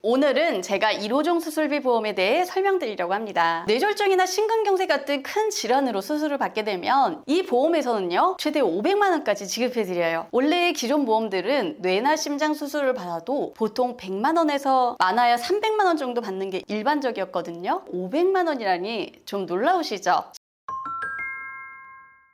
오늘은 제가 1호종 수술비 보험에 대해 설명드리려고 합니다. 뇌졸중이나 심근경색 같은 큰 질환으로 수술을 받게 되면 이 보험에서는요 최대 500만 원까지 지급해드려요. 원래 기존 보험들은 뇌나 심장 수술을 받아도 보통 100만 원에서 많아야 300만 원 정도 받는 게 일반적이었거든요. 500만 원이라니 좀 놀라우시죠?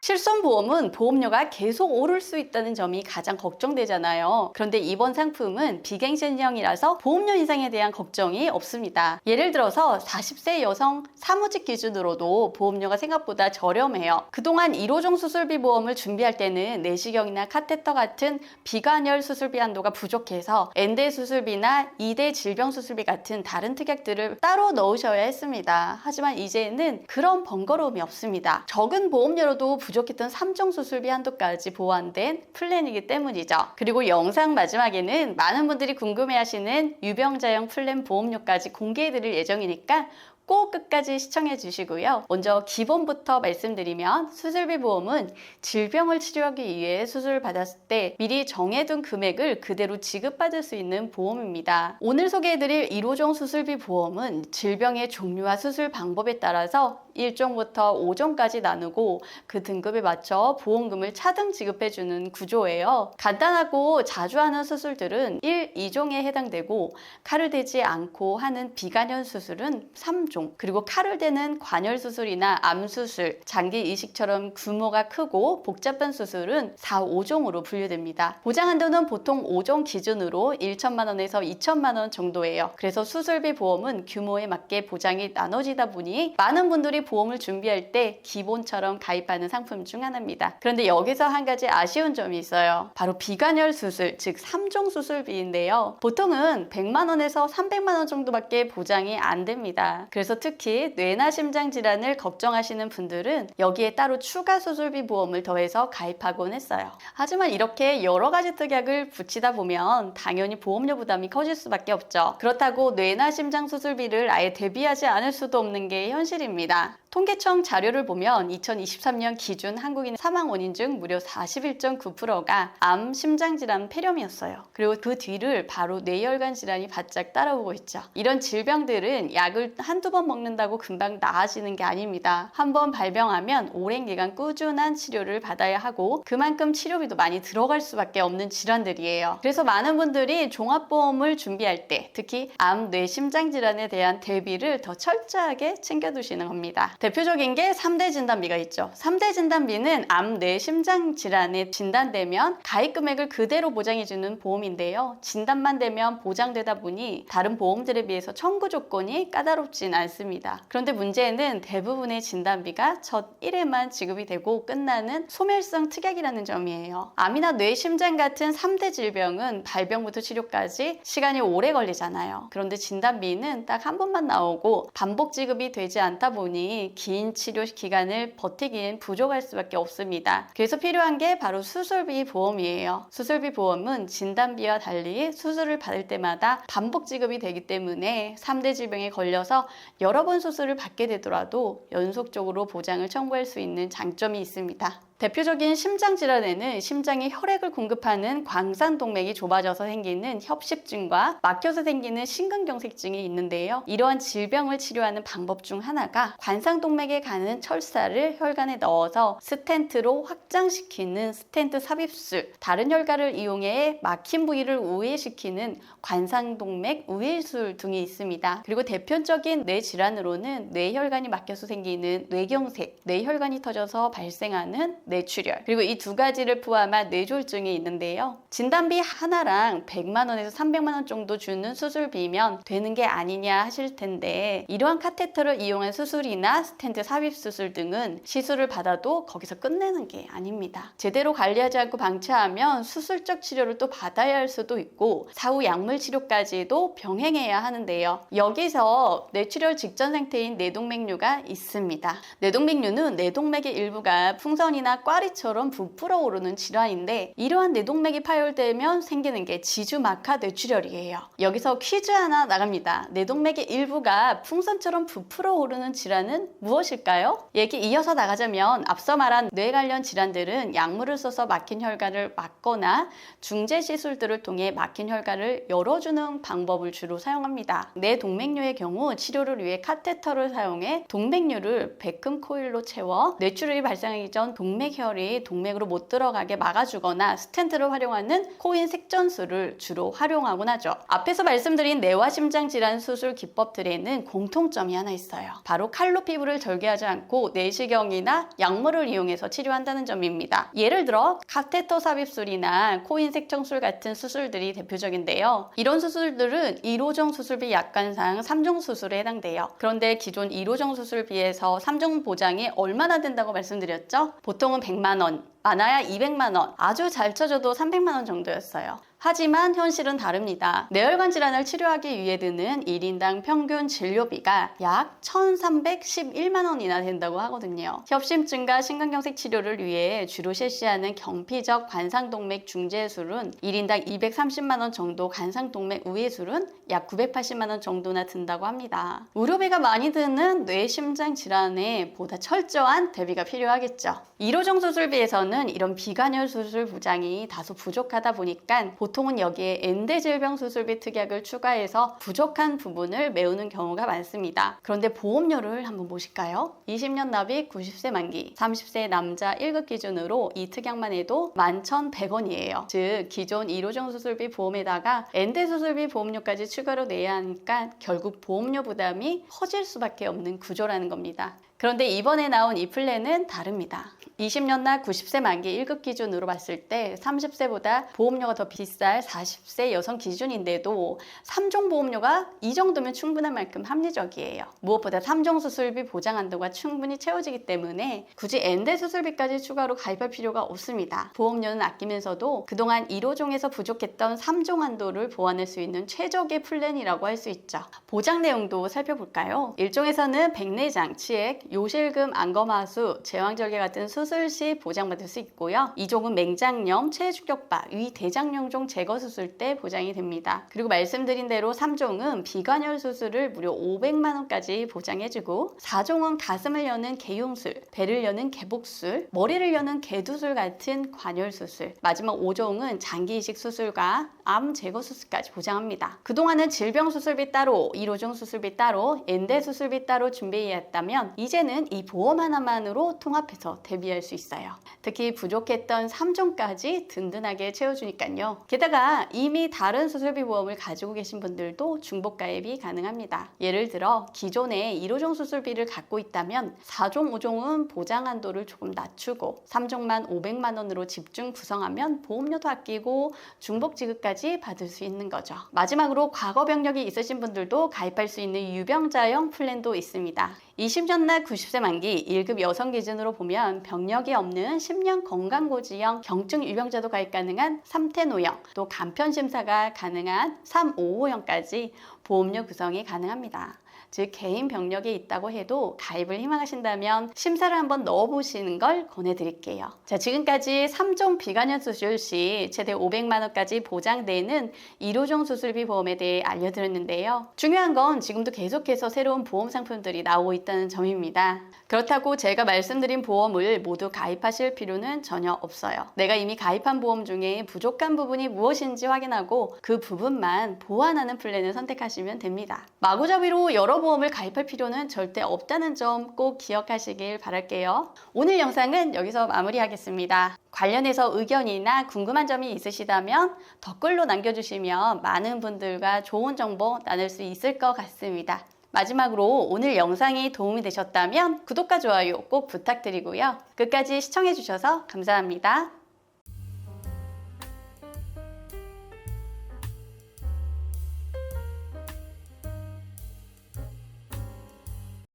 실손보험은 보험료가 계속 오를 수 있다는 점이 가장 걱정되잖아요. 그런데 이번 상품은 비갱신형이라서 보험료 인상에 대한 걱정이 없습니다. 예를 들어서 40세 여성 사무직 기준으로도 보험료가 생각보다 저렴해요. 그동안 1호종 수술비 보험을 준비할 때는 내시경이나 카테터 같은 비관열 수술비 한도가 부족해서 N대 수술비나 2대 질병 수술비 같은 다른 특약들을 따로 넣으셔야 했습니다. 하지만 이제는 그런 번거로움이 없습니다. 적은 보험료로도 부족했던 3종 수술비 한도까지 보완된 플랜이기 때문이죠. 그리고 영상 마지막에는 많은 분들이 궁금해하시는 유병자형 플랜 보험료까지 공개해드릴 예정이니까 꼭 끝까지 시청해 주시고요. 먼저 기본부터 말씀드리면 수술비 보험은 질병을 치료하기 위해 수술을 받았을 때 미리 정해둔 금액을 그대로 지급받을 수 있는 보험입니다. 오늘 소개해드릴 1호종 수술비 보험은 질병의 종류와 수술 방법에 따라서 1종부터 5종까지 나누고 그 등급에 맞춰 보험금을 차등 지급해주는 구조예요. 간단하고 자주 하는 수술들은 1, 2종에 해당되고 칼을 대지 않고 하는 비관현 수술은 3종, 그리고 칼을 대는 관열 수술이나 암 수술, 장기 이식처럼 규모가 크고 복잡한 수술은 4, 5종으로 분류됩니다. 보장 한도는 보통 5종 기준으로 1천만 원에서 2천만 원 정도예요. 그래서 수술비 보험은 규모에 맞게 보장이 나눠지다 보니 많은 분들이 보험을 준비할 때 기본처럼 가입하는 상품 중 하나입니다. 그런데 여기서 한 가지 아쉬운 점이 있어요. 바로 비관열 수술, 즉 3종 수술비인데요. 보통은 100만 원에서 300만 원 정도밖에 보장이 안 됩니다. 그래서 특히 뇌나 심장 질환을 걱정하시는 분들은 여기에 따로 추가 수술비 보험을 더해서 가입하곤 했어요. 하지만 이렇게 여러 가지 특약을 붙이다 보면 당연히 보험료 부담이 커질 수밖에 없죠. 그렇다고 뇌나 심장 수술비를 아예 대비하지 않을 수도 없는 게 현실입니다. 통계청 자료를 보면 2023년 기준 한국인 사망 원인 중 무려 41.9%가 암, 심장질환, 폐렴이었어요. 그리고 그 뒤를 바로 뇌혈관 질환이 바짝 따라오고 있죠. 이런 질병들은 약을 한두 번 먹는다고 금방 나아지는 게 아닙니다. 한번 발병하면 오랜 기간 꾸준한 치료를 받아야 하고 그만큼 치료비도 많이 들어갈 수밖에 없는 질환들이에요. 그래서 많은 분들이 종합보험을 준비할 때 특히 암, 뇌, 심장질환에 대한 대비를 더 철저하게 챙겨두시는 겁니다. 대표적인 게 3대 진단비가 있죠. 3대 진단비는 암, 뇌, 심장 질환에 진단되면 가입 금액을 그대로 보장해주는 보험인데요. 진단만 되면 보장되다 보니 다른 보험들에 비해서 청구 조건이 까다롭진 않습니다. 그런데 문제는 대부분의 진단비가 첫 1회만 지급이 되고 끝나는 소멸성 특약이라는 점이에요. 암이나 뇌, 심장 같은 3대 질병은 발병부터 치료까지 시간이 오래 걸리잖아요. 그런데 진단비는 딱 한 번만 나오고 반복 지급이 되지 않다 보니 긴 치료 기간을 버티기엔 부족할 수밖에 없습니다. 그래서 필요한 게 바로 수술비 보험이에요. 수술비 보험은 진단비와 달리 수술을 받을 때마다 반복 지급이 되기 때문에 3대 질병에 걸려서 여러 번 수술을 받게 되더라도 연속적으로 보장을 청구할 수 있는 장점이 있습니다. 대표적인 심장질환에는 심장에 혈액을 공급하는 광산동맥이 좁아져서 생기는 협식증과 막혀서 생기는 심근경색증이 있는데요. 이러한 질병을 치료하는 방법 중 하나가 관상동맥에 가는 철사를 혈관에 넣어서 스텐트로 확장시키는 스텐트 삽입술, 다른 혈관을 이용해 막힌 부위를 우회시키는 관상동맥 우회술 등이 있습니다. 그리고 대표적인 뇌 질환으로는 뇌혈관이 막혀서 생기는 뇌경색, 뇌혈관이 터져서 발생하는 뇌출혈, 그리고 이 두 가지를 포함한 뇌졸중이 있는데요. 진단비 하나랑 100만 원에서 300만 원 정도 주는 수술비면 되는 게 아니냐 하실 텐데 이러한 카테터를 이용한 수술이나 스텐트 삽입 수술 등은 시술을 받아도 거기서 끝내는 게 아닙니다. 제대로 관리하지 않고 방치하면 수술적 치료를 또 받아야 할 수도 있고 사후 약물 치료까지도 병행해야 하는데요. 여기서 뇌출혈 직전 상태인 뇌동맥류가 있습니다. 뇌동맥류는 뇌동맥의 일부가 풍선이나 뇌동맥이나 꽈리처럼 부풀어 오르는 질환인데 이러한 뇌동맥이 파열되면 생기는 게 지주막하 뇌출혈이에요. 여기서 퀴즈 하나 나갑니다. 뇌동맥의 일부가 풍선처럼 부풀어 오르는 질환은 무엇일까요? 얘기 이어서 나가자면 앞서 말한 뇌 관련 질환들은 약물을 써서 막힌 혈관을 막거나 중재 시술들을 통해 막힌 혈관을 열어주는 방법을 주로 사용합니다. 뇌동맥류의 경우 치료를 위해 카테터를 사용해 동맥류를 베금 코일로 채워 뇌출혈이 발생하기 전 동맥혈이 동맥으로 못 들어가게 막아주거나 스텐트를 활용하는 코인 색전술을 주로 활용하곤 하죠. 앞에서 말씀드린 뇌와 심장 질환 수술 기법들에는 공통점이 하나 있어요. 바로 칼로 피부를 절개하지 않고 내시경이나 약물을 이용해서 치료한다는 점입니다. 예를 들어 카테터 삽입술이나 코인 색전술 같은 수술들이 대표적인데요. 이런 수술들은 1호정 수술비 약관상 3종 수술에 해당돼요. 그런데 기존 1호정 수술비에서 3종 보장이 얼마나 된다고 말씀드렸죠? 보통은 100만 원, 많아야 200만 원, 아주 잘 쳐줘도 300만 원 정도였어요. 하지만 현실은 다릅니다. 뇌혈관 질환을 치료하기 위해 드는 1인당 평균 진료비가 약 1,311만 원이나 된다고 하거든요. 협심증과 심근경색 치료를 위해 주로 실시하는 경피적 관상동맥 중재술은 1인당 230만 원 정도, 관상동맥 우회술은 약 980만 원 정도나 든다고 합니다. 의료비가 많이 드는 뇌심장 질환에 보다 철저한 대비가 필요하겠죠. 1호정 수술비에서는 이런 비관혈 수술 보장이 다소 부족하다 보니까 보통은 여기에 엔대 질병 수술비 특약을 추가해서 부족한 부분을 메우는 경우가 많습니다. 그런데 보험료를 한번 보실까요? 20년 납입 90세 만기, 30세 남자 1급 기준으로 이 특약만 해도 11,100원이에요. 즉 기존 1호정 수술비 보험에다가 엔대 수술비 보험료까지 추가로 내야 하니까 결국 보험료 부담이 커질 수밖에 없는 구조라는 겁니다. 그런데 이번에 나온 이 플랜은 다릅니다. 20년 날 90세 만기 1급 기준으로 봤을 때 30세보다 보험료가 더 비쌀 40세 여성 기준인데도 3종 보험료가 이 정도면 충분한 만큼 합리적이에요. 무엇보다 3종 수술비 보장 한도가 충분히 채워지기 때문에 굳이 엔대 수술비까지 추가로 가입할 필요가 없습니다. 보험료는 아끼면서도 그동안 1호종에서 부족했던 3종 한도를 보완할 수 있는 최적의 플랜이라고 할 수 있죠. 보장 내용도 살펴볼까요? 1종에서는 백내장, 치액, 요실금, 안검하수, 제왕절개 같은 수술 시 보장받을 수 있고요. 2종은 맹장염, 체중격파, 위대장염종 제거 수술 때 보장이 됩니다. 그리고 말씀드린 대로 3종은 비관혈 수술을 무려 500만 원까지 보장해주고 4종은 가슴을 여는 개용술, 배를 여는 개복술, 머리를 여는 개두술 같은 관혈 수술, 마지막 5종은 장기 이식 수술과 암 제거 수술까지 보장합니다. 그동안은 질병 수술비 따로, 1호종 수술비 따로, 엔대 수술비 따로 준비해왔다면 이제는 이 보험 하나만으로 통합해서 대비할 수 있어요. 특히 부족했던 3종까지 든든하게 채워주니까요. 게다가 이미 다른 수술비 보험을 가지고 계신 분들도 중복 가입이 가능합니다. 예를 들어 기존에 1호종 수술비를 갖고 있다면 4종, 5종은 보장 한도를 조금 낮추고 3종만 500만 원으로 집중 구성하면 보험료도 아끼고 중복 지급까지 받을 수 있는 거죠. 마지막으로 과거 병력이 있으신 분들도 가입할 수 있는 유병자형 플랜도 있습니다. 20년 날 90세 만기 1급 여성 기준으로 보면 병력이 없는 10년 건강고지형 경증 유병자도 가입 가능한 3태노형, 또 간편심사가 가능한 355형까지 보험료 구성이 가능합니다. 즉 개인 병력이 있다고 해도 가입을 희망하신다면 심사를 한번 넣어보시는 걸 권해드릴게요. 자, 지금까지 3종 비관혈 수술 시 최대 500만 원까지 보장되는 1호종 수술비 보험에 대해 알려드렸는데요. 중요한 건 지금도 계속해서 새로운 보험 상품들이 나오고 있다는 점입니다. 그렇다고 제가 말씀드린 보험을 모두 가입하실 필요는 전혀 없어요. 내가 이미 가입한 보험 중에 부족한 부분이 무엇인지 확인하고 그 부분만 보완하는 플랜을 선택하시면 됩니다. 마구잡이로 여러 보험을 가입할 필요는 절대 없다는 점 꼭 기억하시길 바랄게요. 오늘 영상은 여기서 마무리하겠습니다. 관련해서 의견이나 궁금한 점이 있으시다면 댓글로 남겨주시면 많은 분들과 좋은 정보 나눌 수 있을 것 같습니다. 마지막으로 오늘 영상이 도움이 되셨다면 구독과 좋아요 꼭 부탁드리고요. 끝까지 시청해주셔서 감사합니다.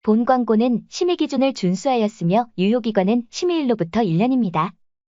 본 광고는 심의 기준을 준수하였으며 유효기간은 심의일로부터 1년입니다.